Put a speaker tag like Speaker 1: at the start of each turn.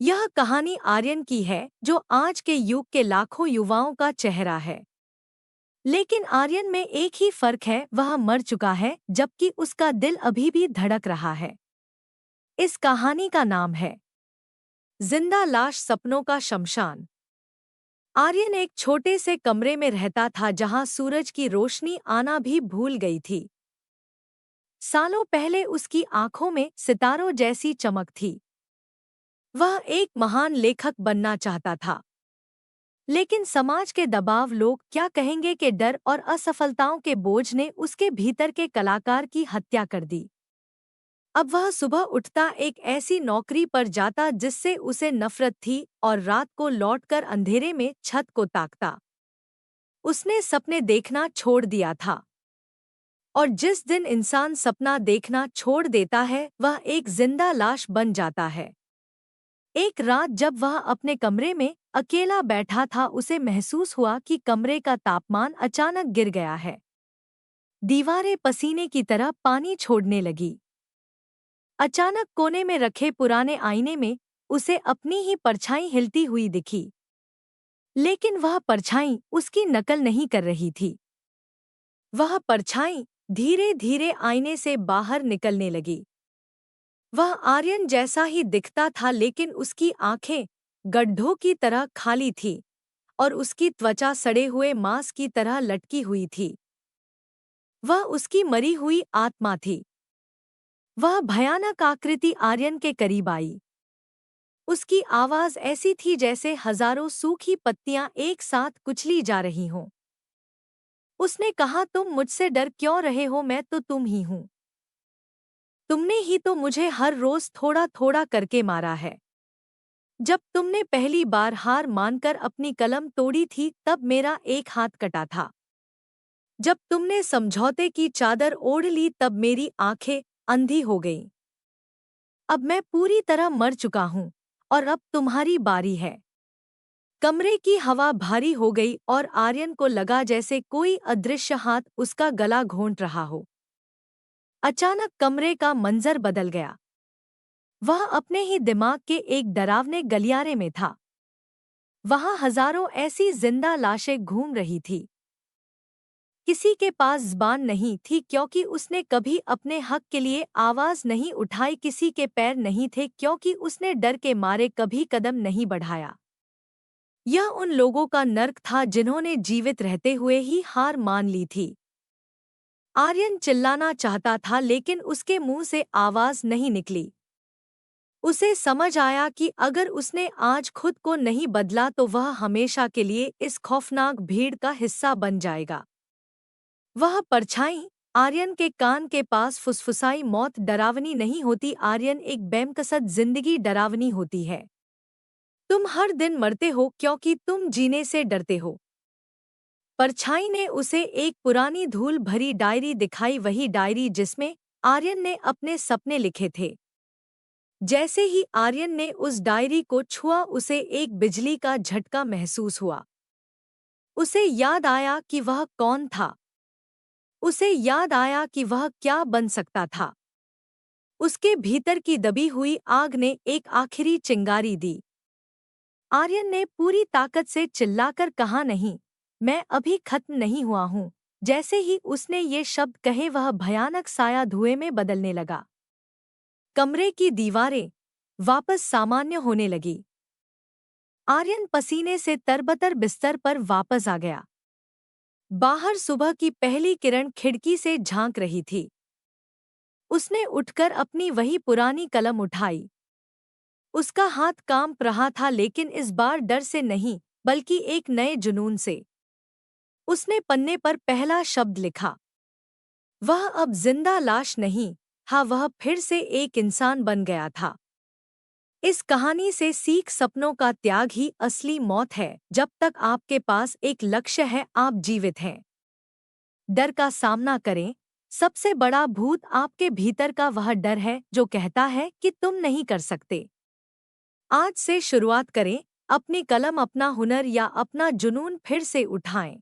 Speaker 1: यह कहानी आर्यन की है जो आज के युग के लाखों युवाओं का चेहरा है। लेकिन आर्यन में एक ही फर्क है, वह मर चुका है जबकि उसका दिल अभी भी धड़क रहा है। इस कहानी का नाम है जिंदा लाश सपनों का शमशान। आर्यन एक छोटे से कमरे में रहता था जहां सूरज की रोशनी आना भी भूल गई थी। सालों पहले उसकी आंखों में सितारों जैसी चमक थी। वह एक महान लेखक बनना चाहता था, लेकिन समाज के दबाव, लोग क्या कहेंगे के डर और असफलताओं के बोझ ने उसके भीतर के कलाकार की हत्या कर दी। अब वह सुबह उठता, एक ऐसी नौकरी पर जाता जिससे उसे नफरत थी, और रात को लौटकर अंधेरे में छत को ताकता। उसने सपने देखना छोड़ दिया था, और जिस दिन इंसान सपना देखना छोड़ देता है वह एक जिंदा लाश बन जाता है। एक रात जब वह अपने कमरे में अकेला बैठा था, उसे महसूस हुआ कि कमरे का तापमान अचानक गिर गया है। दीवारें पसीने की तरह पानी छोड़ने लगी। अचानक कोने में रखे पुराने आईने में उसे अपनी ही परछाई हिलती हुई दिखी, लेकिन वह परछाई उसकी नकल नहीं कर रही थी। वह परछाई धीरे धीरे आईने से बाहर निकलने लगी। वह आर्यन जैसा ही दिखता था, लेकिन उसकी आंखें गड्ढों की तरह खाली थी और उसकी त्वचा सड़े हुए मांस की तरह लटकी हुई थी। वह उसकी मरी हुई आत्मा थी। वह भयानक आकृति आर्यन के करीब आई। उसकी आवाज ऐसी थी जैसे हजारों सूखी पत्तियां एक साथ कुचली जा रही हों। उसने कहा, तुम मुझसे डर क्यों रहे हो? मैं तो तुम ही हूं। तुमने ही तो मुझे हर रोज थोड़ा थोड़ा करके मारा है। जब तुमने पहली बार हार मानकर अपनी कलम तोड़ी थी तब मेरा एक हाथ कटा था। जब तुमने समझौते की चादर ओढ़ ली तब मेरी आंखें अंधी हो गईं। अब मैं पूरी तरह मर चुका हूं और अब तुम्हारी बारी है। कमरे की हवा भारी हो गई और आर्यन को लगा जैसे कोई अदृश्य हाथ उसका गला घोंट रहा हो। अचानक कमरे का मंजर बदल गया। वह अपने ही दिमाग के एक डरावने गलियारे में था। वहां हजारों ऐसी जिंदा लाशें घूम रही थी। किसी के पास ज़बान नहीं थी क्योंकि उसने कभी अपने हक के लिए आवाज नहीं उठाई। किसी के पैर नहीं थे क्योंकि उसने डर के मारे कभी कदम नहीं बढ़ाया। यह उन लोगों का नर्क था जिन्होंने जीवित रहते हुए ही हार मान ली थी। आर्यन चिल्लाना चाहता था, लेकिन उसके मुंह से आवाज नहीं निकली। उसे समझ आया कि अगर उसने आज खुद को नहीं बदला तो वह हमेशा के लिए इस खौफनाक भीड़ का हिस्सा बन जाएगा। वह परछाई आर्यन के कान के पास फुसफुसाई, मौत डरावनी नहीं होती आर्यन, एक बेमकसद जिंदगी डरावनी होती है। तुम हर दिन मरते हो क्योंकि तुम जीने से डरते हो। परछाई ने उसे एक पुरानी धूल भरी डायरी दिखाई, वही डायरी जिसमें आर्यन ने अपने सपने लिखे थे। जैसे ही आर्यन ने उस डायरी को छुआ उसे एक बिजली का झटका महसूस हुआ। उसे याद आया कि वह कौन था। उसे याद आया कि वह क्या बन सकता था। उसके भीतर की दबी हुई आग ने एक आखिरी चिंगारी दी। आर्यन ने पूरी ताकत से चिल्लाकर कहा, नहीं, मैं अभी खत्म नहीं हुआ हूँ। जैसे ही उसने ये शब्द कहे वह भयानक साया धुएं में बदलने लगा। कमरे की दीवारें वापस सामान्य होने लगी। आर्यन पसीने से तरबतर बिस्तर पर वापस आ गया। बाहर सुबह की पहली किरण खिड़की से झांक रही थी। उसने उठकर अपनी वही पुरानी कलम उठाई। उसका हाथ कांप रहा था, लेकिन इस बार डर से नहीं बल्कि एक नए जुनून से। उसने पन्ने पर पहला शब्द लिखा। वह अब जिंदा लाश नहीं, हाँ, वह फिर से एक इंसान बन गया था। इस कहानी से सीख, सपनों का त्याग ही असली मौत है। जब तक आपके पास एक लक्ष्य है आप जीवित हैं। डर का सामना करें। सबसे बड़ा भूत आपके भीतर का वह डर है जो कहता है कि तुम नहीं कर सकते। आज से शुरुआत करें। अपनी कलम, अपना हुनर या अपना जुनून फिर से उठाएं।